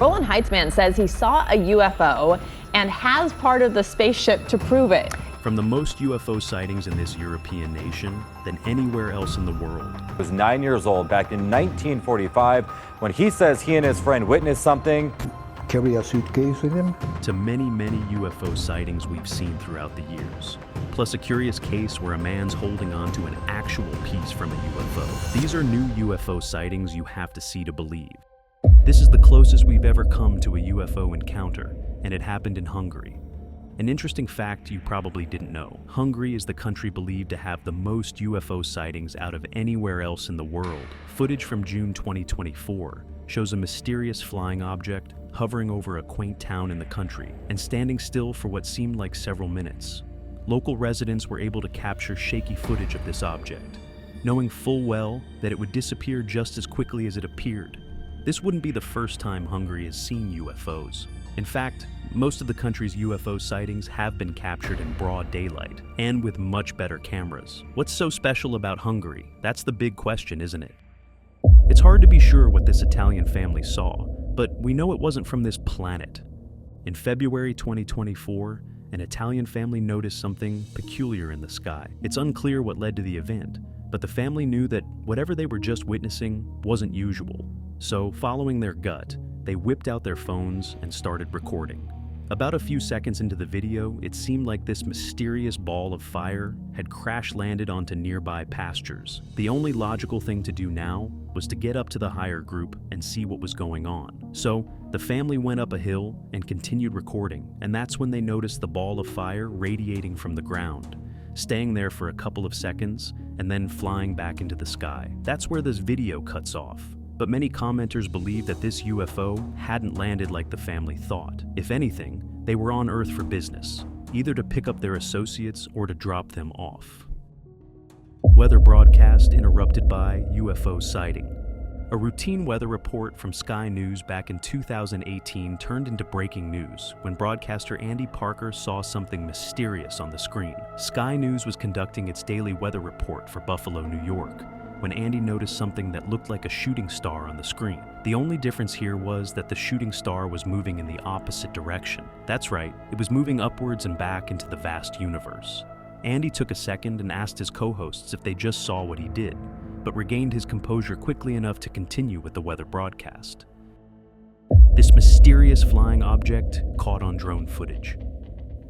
Roland Heitzman says he saw a UFO and has part of the spaceship to prove it. From the most UFO sightings in this European nation than anywhere else in the world. He was 9 years old back in 1945 when he says he and his friend witnessed something. Carry a suitcase with him. To many UFO sightings we've seen throughout the years. Plus a curious case where a man's holding on to an actual piece from a UFO. These are new UFO sightings you have to see to believe. This is the closest we've ever come to a UFO encounter, and it happened in Hungary. An interesting fact you probably didn't know. Hungary is the country believed to have the most UFO sightings out of anywhere else in the world. Footage from June 2024 shows a mysterious flying object hovering over a quaint town in the country and standing still for what seemed like several minutes. Local residents were able to capture shaky footage of this object, knowing full well that it would disappear just as quickly as it appeared. This wouldn't be the first time Hungary has seen UFOs. In fact, most of the country's UFO sightings have been captured in broad daylight, and with much better cameras. What's so special about Hungary? That's the big question, isn't it? It's hard to be sure what this Italian family saw, but we know it wasn't from this planet. In February 2024, an Italian family noticed something peculiar in the sky. It's unclear what led to the event, but the family knew that whatever they were just witnessing wasn't usual. So, following their gut, they whipped out their phones and started recording. About a few seconds into the video, it seemed like this mysterious ball of fire had crash-landed onto nearby pastures. The only logical thing to do now was to get up to the higher group and see what was going on. So, the family went up a hill and continued recording, and that's when they noticed the ball of fire radiating from the ground, staying there for a couple of seconds, and then flying back into the sky. That's where this video cuts off. But many commenters believe that this UFO hadn't landed like the family thought. If anything, they were on Earth for business, either to pick up their associates or to drop them off. Weather broadcast interrupted by UFO sighting. A routine weather report from Sky News back in 2018 turned into breaking news when broadcaster Andy Parker saw something mysterious on the screen. Sky News was conducting its daily weather report for Buffalo, New York, when Andy noticed something that looked like a shooting star on the screen. The only difference here was that the shooting star was moving in the opposite direction. That's right, it was moving upwards and back into the vast universe. Andy took a second and asked his co-hosts if they just saw what he did, but regained his composure quickly enough to continue with the weather broadcast. This mysterious flying object caught on drone footage.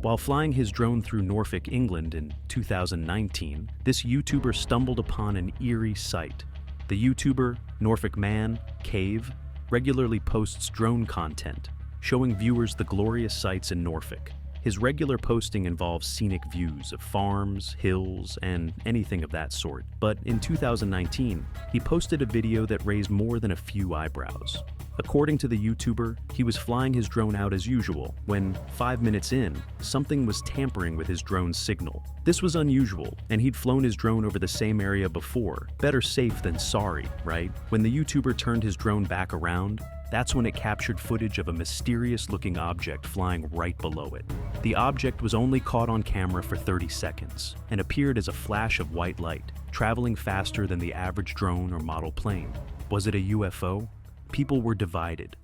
While flying his drone through Norfolk, England in 2019, this YouTuber stumbled upon an eerie sight. The YouTuber, Norfolk Man, Cave, regularly posts drone content, showing viewers the glorious sights in Norfolk. His regular posting involves scenic views of farms, hills, and anything of that sort. But in 2019, he posted a video that raised more than a few eyebrows. According to the YouTuber, he was flying his drone out as usual when, 5 minutes in, something was tampering with his drone's signal. This was unusual, and he'd flown his drone over the same area before. Better safe than sorry, right? When the YouTuber turned his drone back around, that's when it captured footage of a mysterious-looking object flying right below it. The object was only caught on camera for 30 seconds and appeared as a flash of white light, traveling faster than the average drone or model plane. Was it a UFO? People were divided.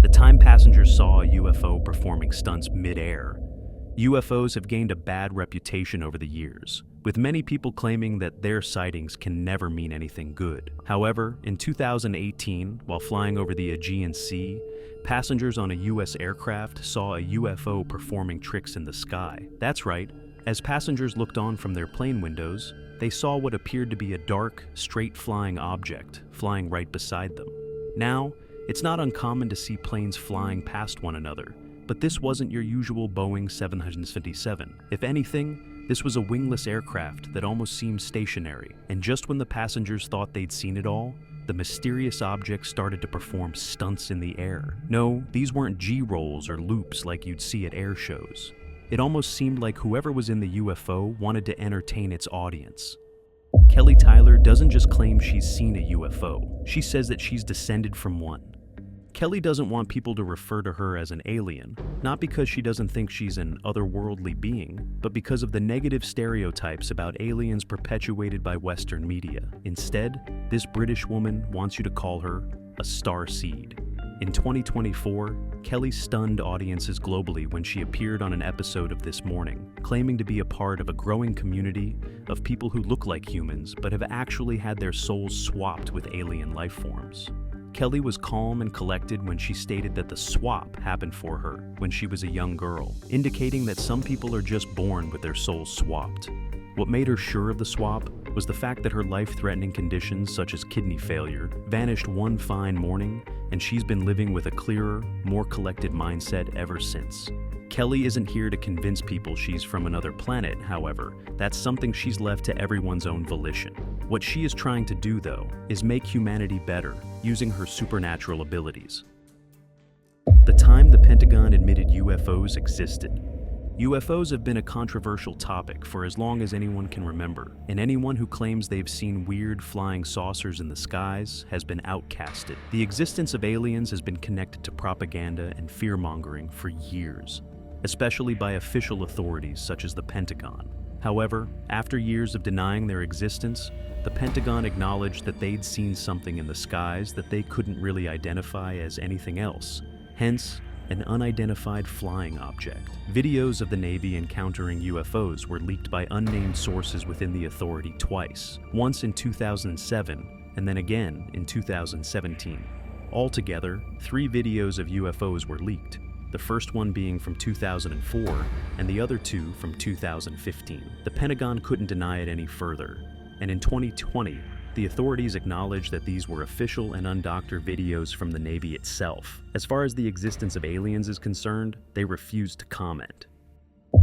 The time passengers saw a UFO performing stunts mid-air. UFOs have gained a bad reputation over the years, with many people claiming that their sightings can never mean anything good. However, in 2018, while flying over the Aegean Sea, passengers on a US aircraft saw a UFO performing tricks in the sky. That's right, as passengers looked on from their plane windows, they saw what appeared to be a dark, straight-flying object flying right beside them. Now, it's not uncommon to see planes flying past one another, but this wasn't your usual Boeing 757. If anything, this was a wingless aircraft that almost seemed stationary, and just when the passengers thought they'd seen it all, the mysterious object started to perform stunts in the air. No, these weren't G-rolls or loops like you'd see at air shows. It almost seemed like whoever was in the UFO wanted to entertain its audience. Kelly Tyler doesn't just claim she's seen a UFO, she says that she's descended from one. Kelly doesn't want people to refer to her as an alien, not because she doesn't think she's an otherworldly being, but because of the negative stereotypes about aliens perpetuated by Western media. Instead, this British woman wants you to call her a starseed. In 2024, Kelly stunned audiences globally when she appeared on an episode of This Morning, claiming to be a part of a growing community of people who look like humans but have actually had their souls swapped with alien life forms. Kelly was calm and collected when she stated that the swap happened for her when she was a young girl, indicating that some people are just born with their souls swapped. What made her sure of the swap was the fact that her life-threatening conditions such as kidney failure vanished one fine morning, and she's been living with a clearer, more collected mindset ever since. Kelly isn't here to convince people she's from another planet, however. That's something she's left to everyone's own volition. What she is trying to do, though, is make humanity better using her supernatural abilities. The time the Pentagon admitted UFOs existed. UFOs have been a controversial topic for as long as anyone can remember, and anyone who claims they've seen weird flying saucers in the skies has been outcasted. The existence of aliens has been connected to propaganda and fear-mongering for years, especially by official authorities such as the Pentagon. However, after years of denying their existence, the Pentagon acknowledged that they'd seen something in the skies that they couldn't really identify as anything else, hence an unidentified flying object. Videos of the Navy encountering UFOs were leaked by unnamed sources within the authority twice, once in 2007 and then again in 2017. Altogether, 3 videos of UFOs were leaked, the first one being from 2004 and the other 2 from 2015. The Pentagon couldn't deny it any further, and in 2020, the authorities acknowledged that these were official and undoctored videos from the Navy itself. As far as the existence of aliens is concerned, they refused to comment.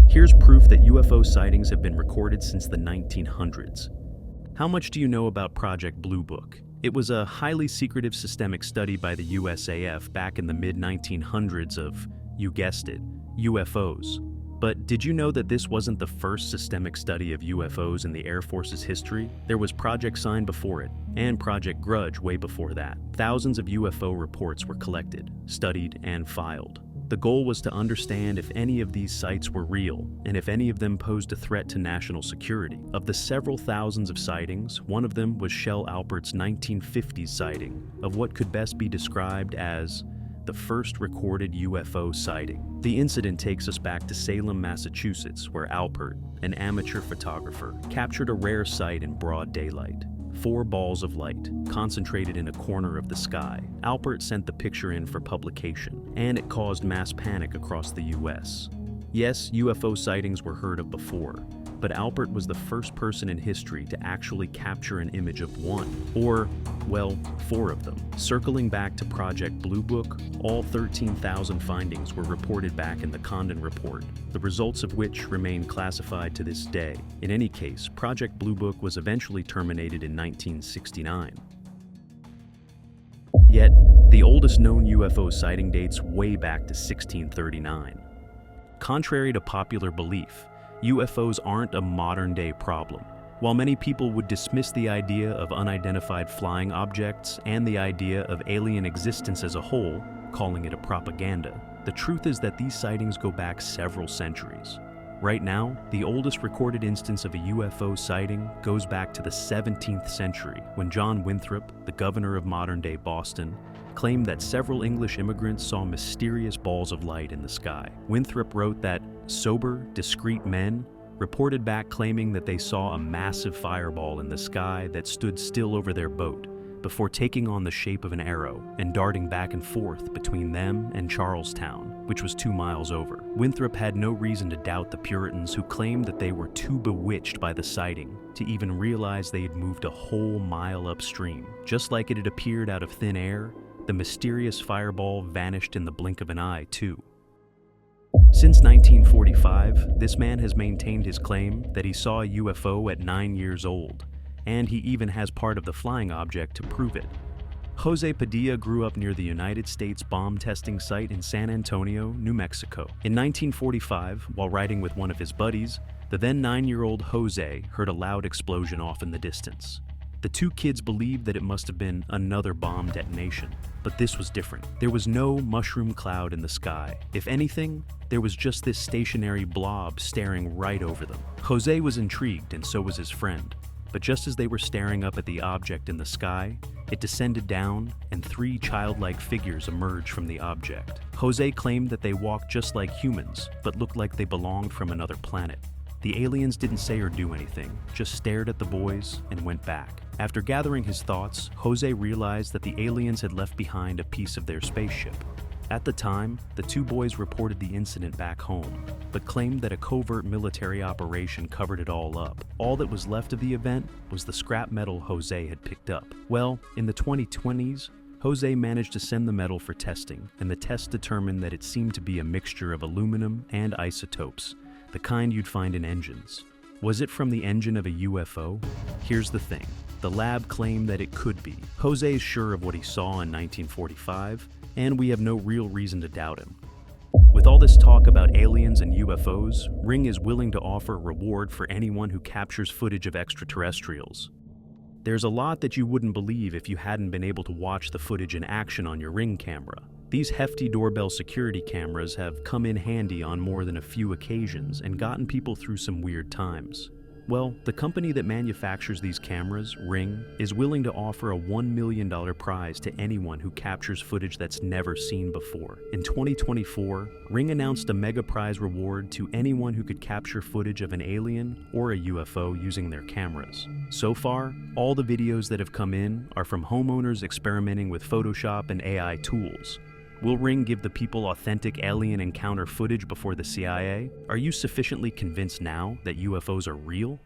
Here's proof that UFO sightings have been recorded since the 1900s. How much do you know about Project Blue Book? It was a highly secretive systemic study by the USAF back in the mid-1900s of, you guessed it, UFOs. But did you know that this wasn't the first systemic study of UFOs in the Air Force's history? There was Project Sign before it, and Project Grudge way before that. Thousands of UFO reports were collected, studied, and filed. The goal was to understand if any of these sites were real, and if any of them posed a threat to national security. Of the several thousands of sightings, one of them was Shell Alpert's 1950s sighting of what could best be described as the first recorded UFO sighting. The incident takes us back to Salem, Massachusetts, where Alpert, an amateur photographer, captured a rare sight in broad daylight. 4 balls of light, concentrated in a corner of the sky. Alpert sent the picture in for publication, and it caused mass panic across the US. Yes, UFO sightings were heard of before, but Alpert was the first person in history to actually capture an image of one, or, well, 4 of them. Circling back to Project Blue Book, all 13,000 findings were reported back in the Condon Report, the results of which remain classified to this day. In any case, Project Blue Book was eventually terminated in 1969. Yet, the oldest known UFO sighting dates way back to 1639. Contrary to popular belief, UFOs aren't a modern-day problem. While many people would dismiss the idea of unidentified flying objects and the idea of alien existence as a whole, calling it a propaganda, the truth is that these sightings go back several centuries. Right now, the oldest recorded instance of a UFO sighting goes back to the 17th century, when John Winthrop, the governor of modern-day Boston, claimed that several English immigrants saw mysterious balls of light in the sky. Winthrop wrote that sober, discreet men reported back claiming that they saw a massive fireball in the sky that stood still over their boat before taking on the shape of an arrow and darting back and forth between them and Charlestown, which was 2 miles over. Winthrop had no reason to doubt the Puritans who claimed that they were too bewitched by the sighting to even realize they had moved a whole mile upstream. Just like it had appeared out of thin air, the mysterious fireball vanished in the blink of an eye, too. Since 1945, this man has maintained his claim that he saw a UFO at 9 years old, and he even has part of the flying object to prove it. Jose Padilla grew up near the United States bomb testing site in San Antonio, New Mexico. In 1945, while riding with one of his buddies, the then 9-year-old Jose heard a loud explosion off in the distance. The 2 kids believed that it must have been another bomb detonation, but this was different. There was no mushroom cloud in the sky. If anything, there was just this stationary blob staring right over them. Jose was intrigued, and so was his friend. But just as they were staring up at the object in the sky, it descended down, and 3 childlike figures emerged from the object. Jose claimed that they walked just like humans, but looked like they belonged from another planet. The aliens didn't say or do anything, just stared at the boys and went back. After gathering his thoughts, Jose realized that the aliens had left behind a piece of their spaceship. At the time, the 2 boys reported the incident back home, but claimed that a covert military operation covered it all up. All that was left of the event was the scrap metal Jose had picked up. Well, in the 2020s, Jose managed to send the metal for testing, and the test determined that it seemed to be a mixture of aluminum and isotopes, the kind you'd find in engines. Was it from the engine of a UFO? Here's the thing. The lab claimed that it could be. Jose is sure of what he saw in 1945, and we have no real reason to doubt him. With all this talk about aliens and UFOs, Ring is willing to offer a reward for anyone who captures footage of extraterrestrials. There's a lot that you wouldn't believe if you hadn't been able to watch the footage in action on your Ring camera. These hefty doorbell security cameras have come in handy on more than a few occasions and gotten people through some weird times. Well, the company that manufactures these cameras, Ring, is willing to offer a $1 million prize to anyone who captures footage that's never seen before. In 2024, Ring announced a mega prize reward to anyone who could capture footage of an alien or a UFO using their cameras. So far, all the videos that have come in are from homeowners experimenting with Photoshop and AI tools. Will Ring give the people authentic alien encounter footage before the CIA? Are you sufficiently convinced now that UFOs are real?